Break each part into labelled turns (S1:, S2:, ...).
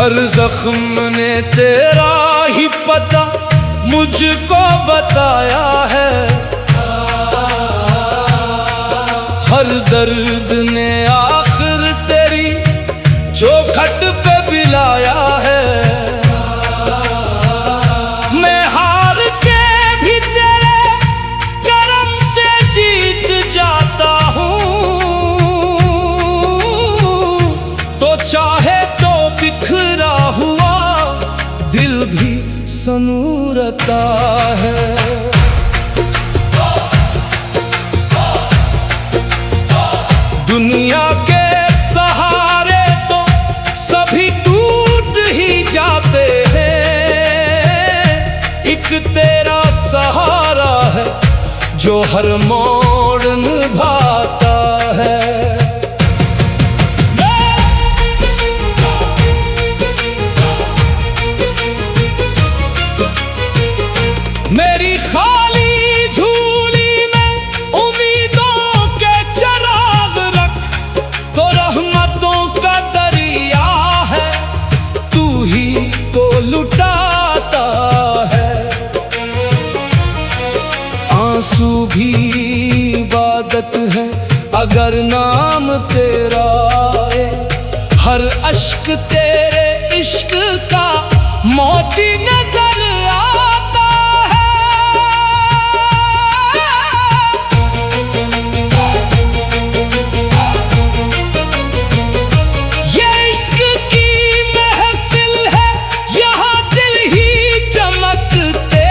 S1: हर जख्म ने तेरा ही पता मुझको बताया है, हर दर्द ने आखिर तेरी चौखट पे बिलाया है। मैं हार के भी तेरे करम से जीत जाता हूँ, तो चाहे तो बिखरा हुआ दिल भी सनूरता है। दुनिया के सहारे तो सभी टूट ही जाते हैं, एक तेरा सहारा है जो हर मोड़ निभाता है। मेरी खाली झूली में उम्मीदों के चराग रख, तो रहमतों का दरिया है, तू ही तो लुटाता है। आंसू भी इबादत है अगर नाम तेरा है, हर अश्क तेरे इश्क का मोती नजर आता है। ये इश्क की महफिल है, यहाँ दिल ही चमकते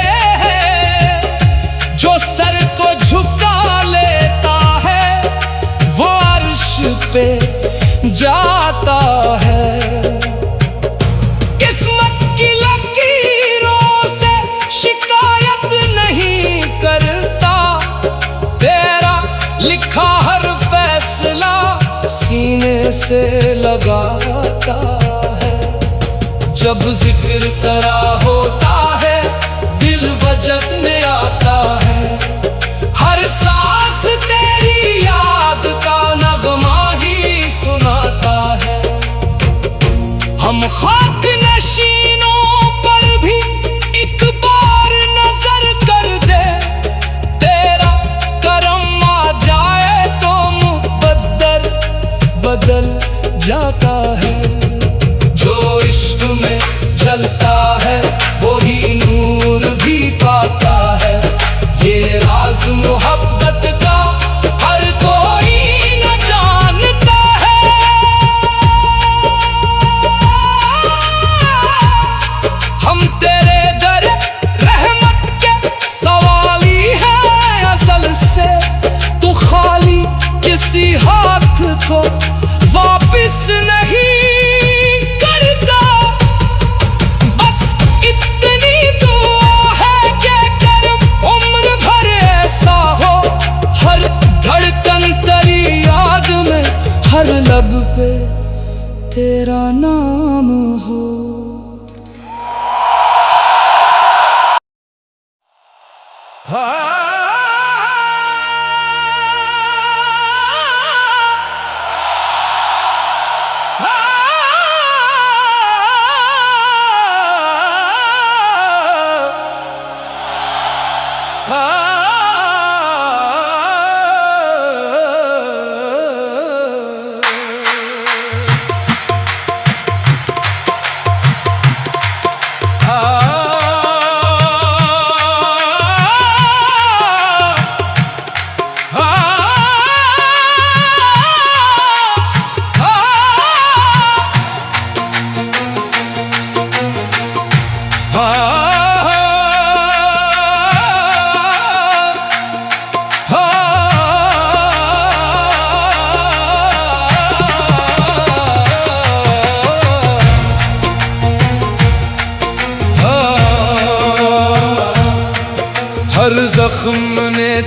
S1: हैं, जो सर को झुका लेता है वो अर्श पे जाता है। किस्मत की लकीरों से शिकायत नहीं करता, तेरा लिखा हर फैसला सीने से लगाता है। जब जिक्र तेरा होता है दिल वजद आता है, हर सांस तेरी याद का नगमा ही सुनाता है। हम खाक नशीनों पर भी एक बार नजर कर दे, तेरा करम आ जाए तो मुकद्दर बदल जाता है। जो इश्क में जलता है वही नूर भी पाता है, ये राज मोहब्बत का हर कोई न जानता है। हम तेरे दर रहमत के सवाली हैं असल से, तू खाली किसी हाथ को वापिस नहीं करता। बस इतनी दुआ है कि करम उम्र भर ऐसा हो, हर धड़कन तेरी याद में, हर लब पे तेरा नाम हो।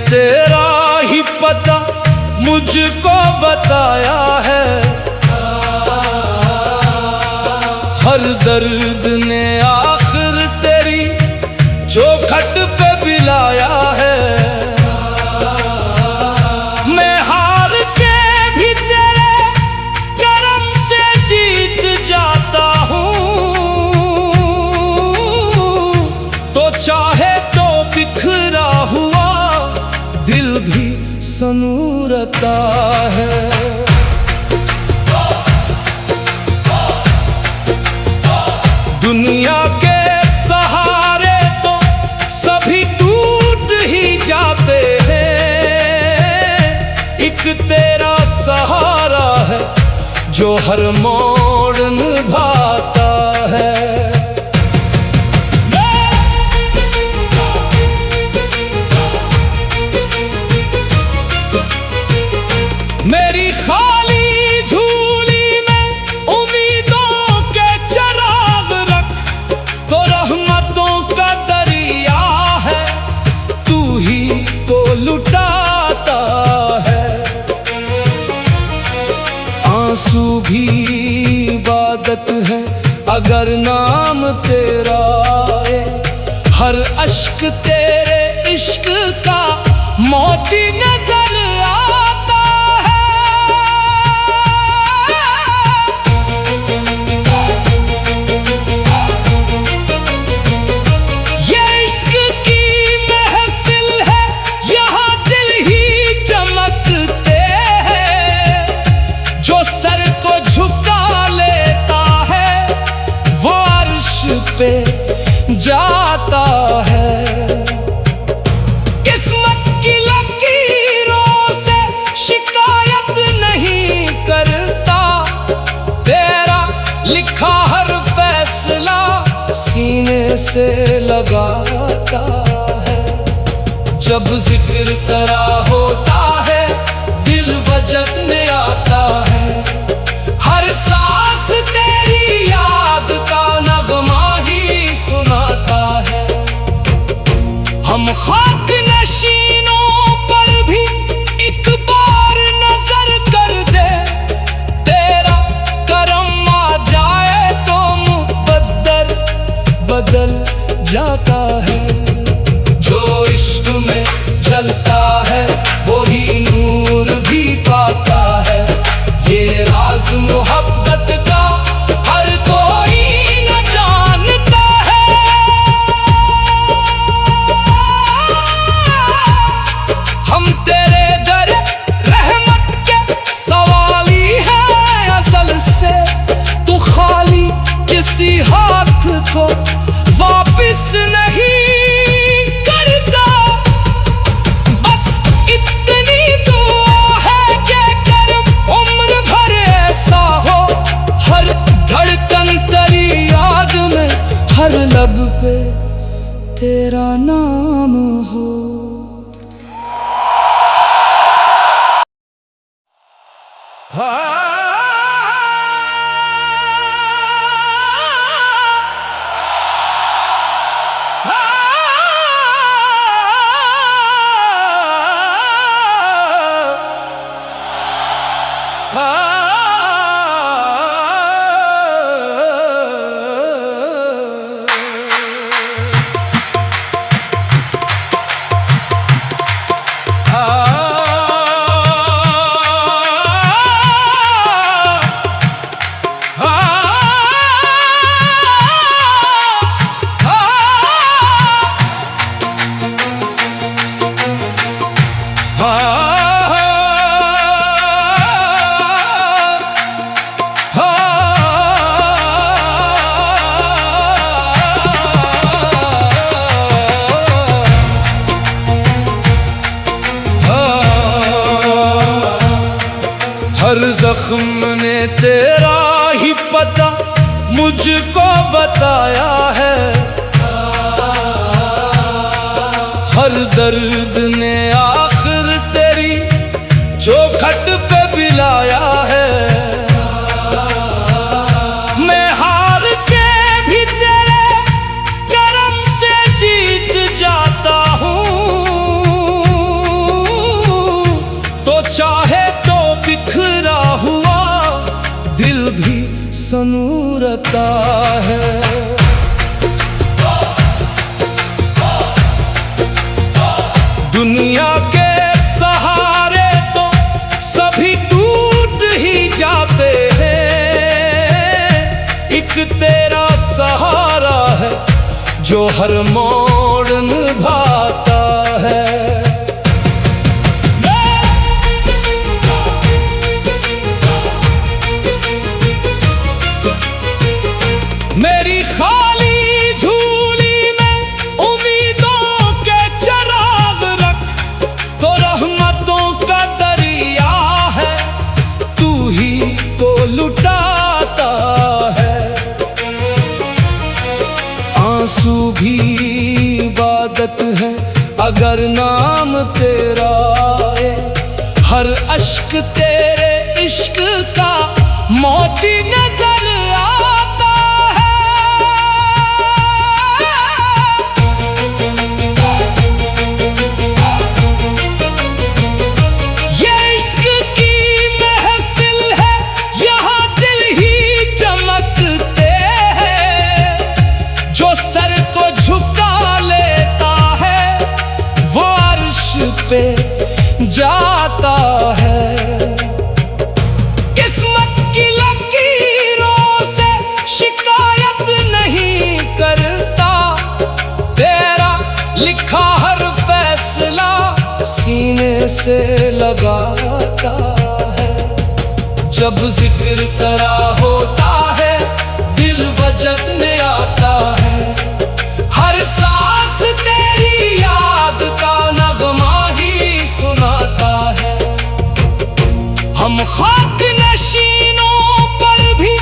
S1: तेरा ही पता मुझको बताया है। हर दर्द ने आखिर तेरी चौखट पे बिलाया है। मैं हार के भी तेरे करम से जीत जाता हूँ, तो चाहे तो बिखरा हुआ दिल भी संूरता है। दुनिया के सहारे तो सभी टूट ही जाते हैं, एक तेरा सहारा है जो हर मोड़ निभाता है। मेरी खाली झूली में उम्मीदों के चराग रख, तो रहमतों का दरिया है, तू ही तो लुटाता है। आंसू भी इबादत है अगर नाम तेरा है, हर अश्क तेरे इश्क का मोती नजर आता है। ये इश्क की महफिल है, यहाँ दिल ही चमकते हैं, जो सर को झुका लेता है वो अर्श पे जाता है। किस्मत की लकीरों से शिकायत नहीं करता, तेरा लिखा हर फैसला सीने से लगाता है। जब जिक्र तेरा होता है दिल वजद आता है, हर सांस तेरी याद का नगमा ही सुनाता है। हम खाक नशीनों पर भी एक बार नजर कर दे, तेरा करम आ जाए तो मुकद्दर बदल जाता है। जो इश्क में जलता है वही नूर भी पाता है, ये राज मोहब्बत का हर कोई न जानता है। हम तेरे दर रहमत के सवाली हैं असल से, तू खाली किसी हाथ को वापिस नहीं करता। बस इतनी दुआ है कि करम उम्र भर ऐसा हो, हर धड़कन तेरी याद में, हर लब पे तेरा नाम हो। हर जख्म ने तेरा ही पता मुझको बताया है। हर दर्द ने आखिर तेरी चौखट पे बिलाया है। मैं हार के भी तेरे करम से जीत जाता हूँ, सनूरता है। दुनिया के सहारे तो सभी टूट ही जाते हैं, एक तेरा सहारा है जो हर मोड़ निभाता है। मेरी खाली झूली में उम्मीदों के चराग रख, तो रहमतों का दरिया है, तू ही तो लुटाता है। आंसू भी इबादत है अगर नाम तेरा है, हर अश्क तेरे इश्क का मोती नजर आता है। ये इश्क की महफिल है, यहाँ दिल ही चमकते हैं, जो सर को झुका लेता है वो अर्श पे जाता है। किस्मत की लकीरों से शिकायत नहीं करता, तेरा लिखा हर फैसला सीने से लगाता है। जब जिक्र तेरा होता है दिल वजद में आता है, हर सांस तेरी याद का नगमा ही सुनाता है। हम खाक नशीनों पर भी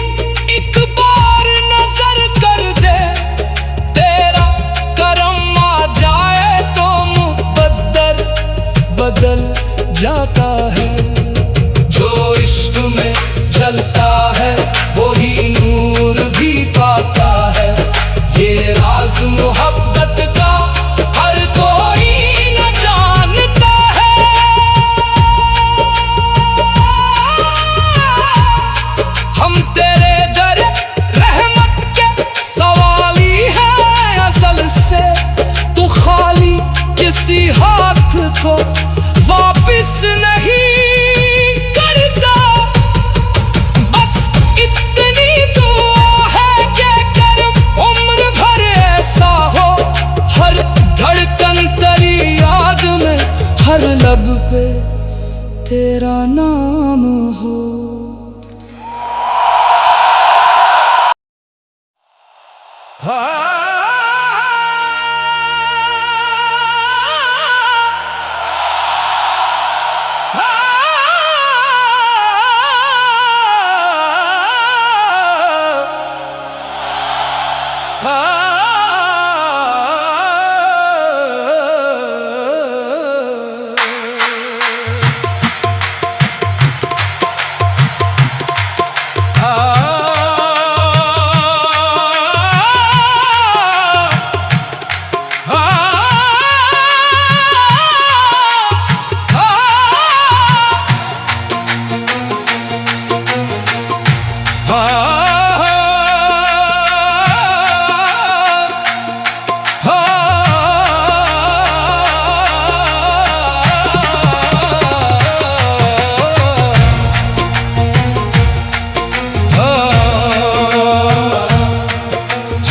S1: एक बार नजर कर दे, तेरा करम आ जाए तो मुक़द्दर बदल जाता है। जो इश्क में जलता है वही नूर भी पाता है, ये राज मोहब्बत का हर कोई न जानता है। हम तेरे दर रहमत के सवाली हैं असल से, तू खाली किसी हाथ को वापिस नहीं करता। बस इतनी दुआ है कि करम उम्र भर ऐसा हो, हर धड़कन तेरी याद में, हर लब पे तेरा नाम हो।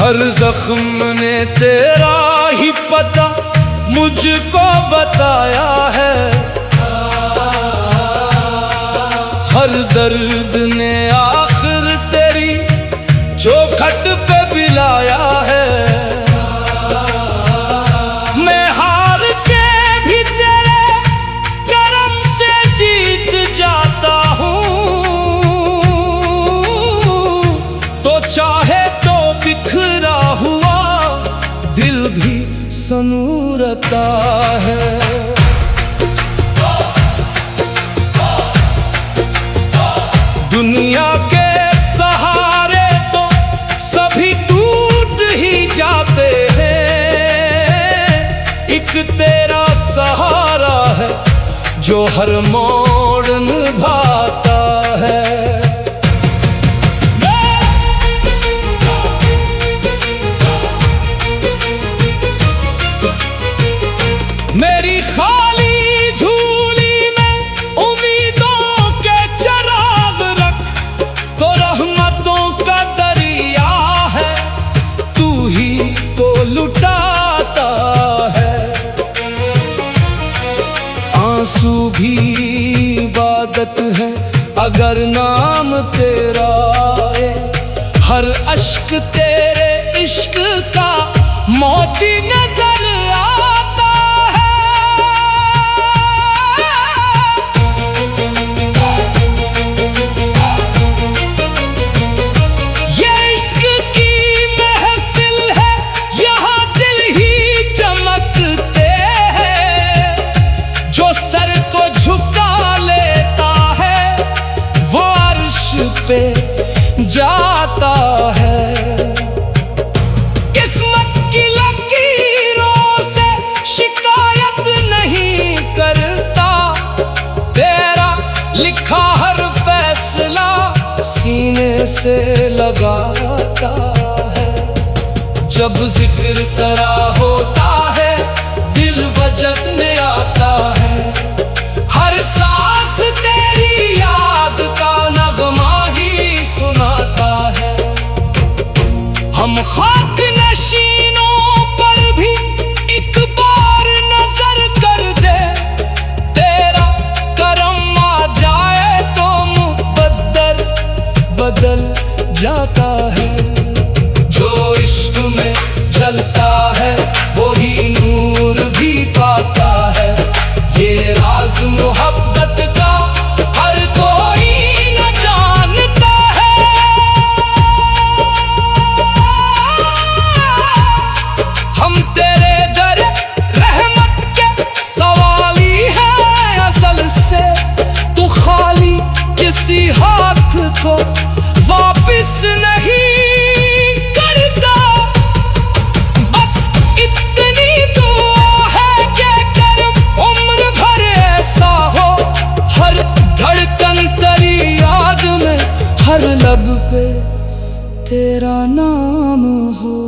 S1: हर जख्म ने तेरा ही पता मुझको बताया है, हर दर्द ने आखिर तेरी चौखट पे बिलाया है। मैं हार के भी तेरे करम से जीत जाता हूँ, तो चाहे तो बिखरा हुआ दिल भी सनूरता है। दुनिया के सहारे तो सभी टूट ही जाते हैं, एक तेरा सहारा है जो हर मोड़ निभाता है। हर अश्क तेरे इश्क का मोती नजर आता है। ये इश्क की महफिल है, यहाँ दिल ही चमकते हैं। जो सर को झुका लेता है वो अर्श पे जाता है। किस्मत की लकीरों से शिकायत नहीं करता, तेरा लिखा हर फैसला सीने से लगाता है। जब जिक्र तेरा होता है दिल वजद में आता है। हर सांस तेरी याद का नगमा ही सुनाता है। हम खाक नशीनों पर भी एक बार नजर कर दे, तेरा करम आ जाए तो मुक़द्दर बदल जाता है। जो इश्क में जलता है वही नूर भी पाता है। ये राज मोहब्बत का हर कोई न जानता है। हम तेरे दर रहमत के सवाली हैं असल से। तू खाली किसी हाथ को वापिस नहीं करता। बस इतनी दुआ है कि करम उम्र भर ऐसा हो। हर धड़कन तेरी याद में, हर लब पे तेरा नाम हो।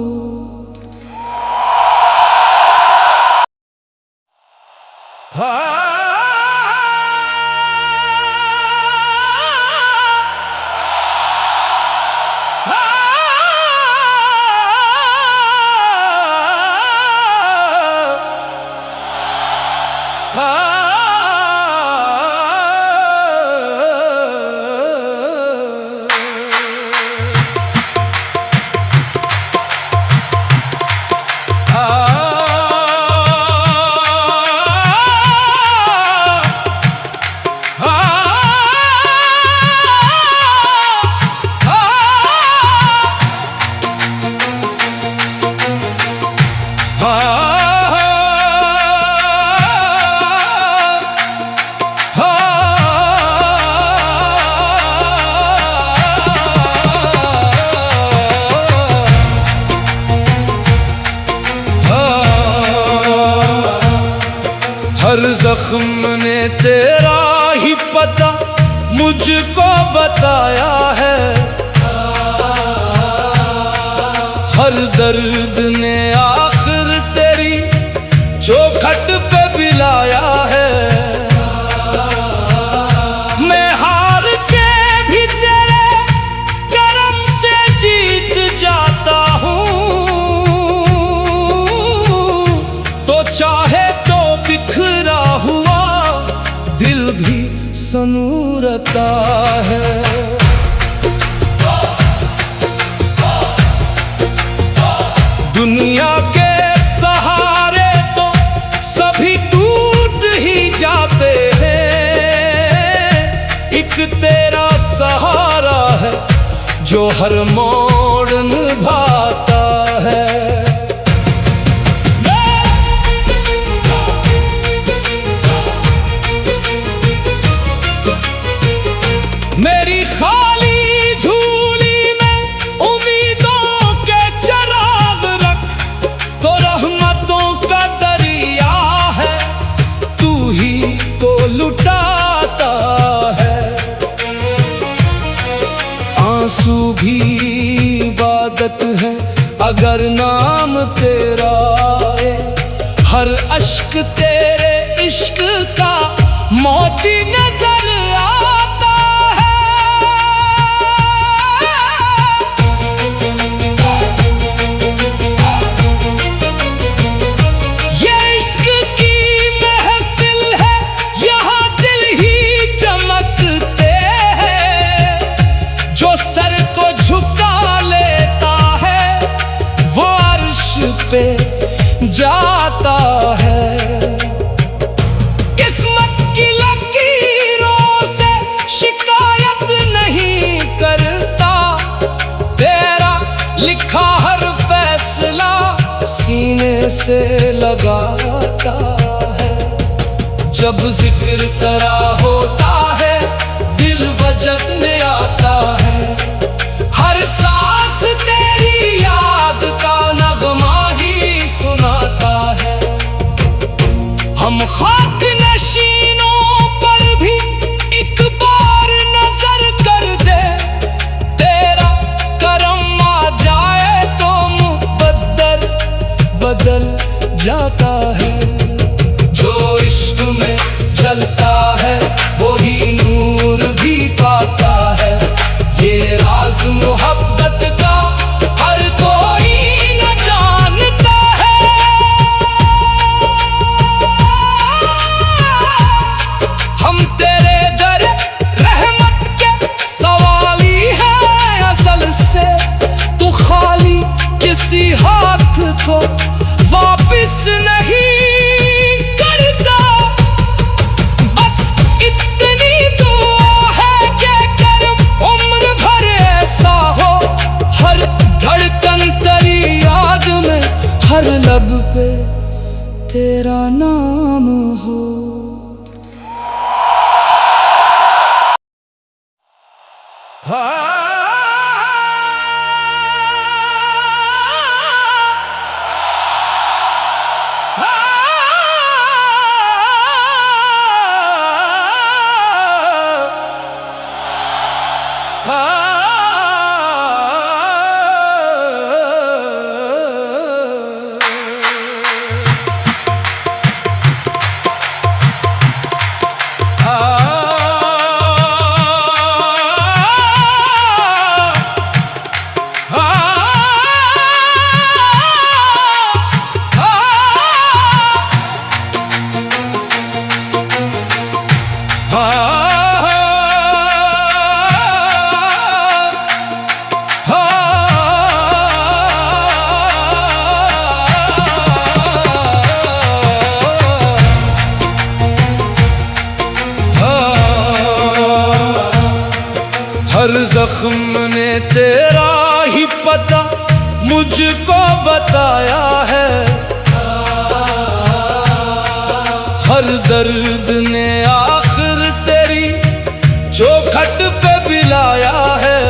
S2: हर जख्म ने तेरा ही पता मुझको बताया है। हर दर्द ने आखिर तेरी चौखट पे बिलाया है। मैं हार के भी तेरे करम से जीत जाता हूँ। तो चाहे तो बिखरा हुआ दिल भी संूरता है। दुनिया के सहारे तो सभी टूट ही जाते हैं। एक तेरा सहारा है जो हर मोड़ निभाता है। मेरी खाली झूली में उम्मीदों के चराग रख, तो रहमतों का दरिया है तू ही तो लुटाता है। आंसू भी इबादत है अगर नाम तेरा है। हर अश्क तेरे इश्क का मोती नजर आता है। ये इश्क की महफिल है, यहाँ दिल ही चमकते हैं। जो सर को झुका ले
S1: लिखा हर फैसला सीने से लगाता है। जब जिक्र तेरा होता है दिल वजद में आता है। हर सांस तेरी याद का नगमा ही सुनाता है। हम खाक नशीनों पर भी एक बार नजर कर दे, तेरा करम आ जाए तो मुकद्दर बदल जाता है। जो इश्क में जलता है वही नूर भी पाता है। ये राज मोहब्बत का हर कोई न जानता है। हम तेरे दर रहमत के सवाली हैं असल से। तू खाली किसी हाथ को वापिस नहीं करता। बस इतनी दुआ है कि करम उम्र भर ऐसा हो। हर धड़कन तेरी याद में, हर लब पे तेरा नाम हो।
S2: हर जख्म ने तेरा ही पता मुझको बताया है। हर दर्द ने आखिर तेरी चौखट पे बिलाया है।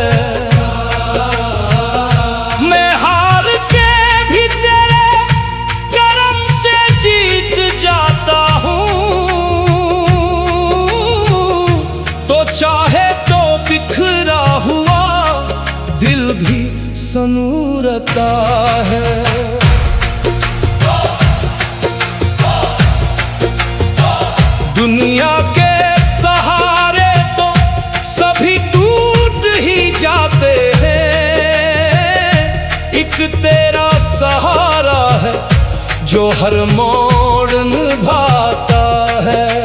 S2: मैं हार के भी तेरे करम से जीत जाता हूँ। तो चाहे तो बिखरा हुआ दिल भी संूरता है। दुनिया के सहारे तो सभी टूट ही जाते हैं। एक तेरा सहारा है जो हर मोड़ निभाता है।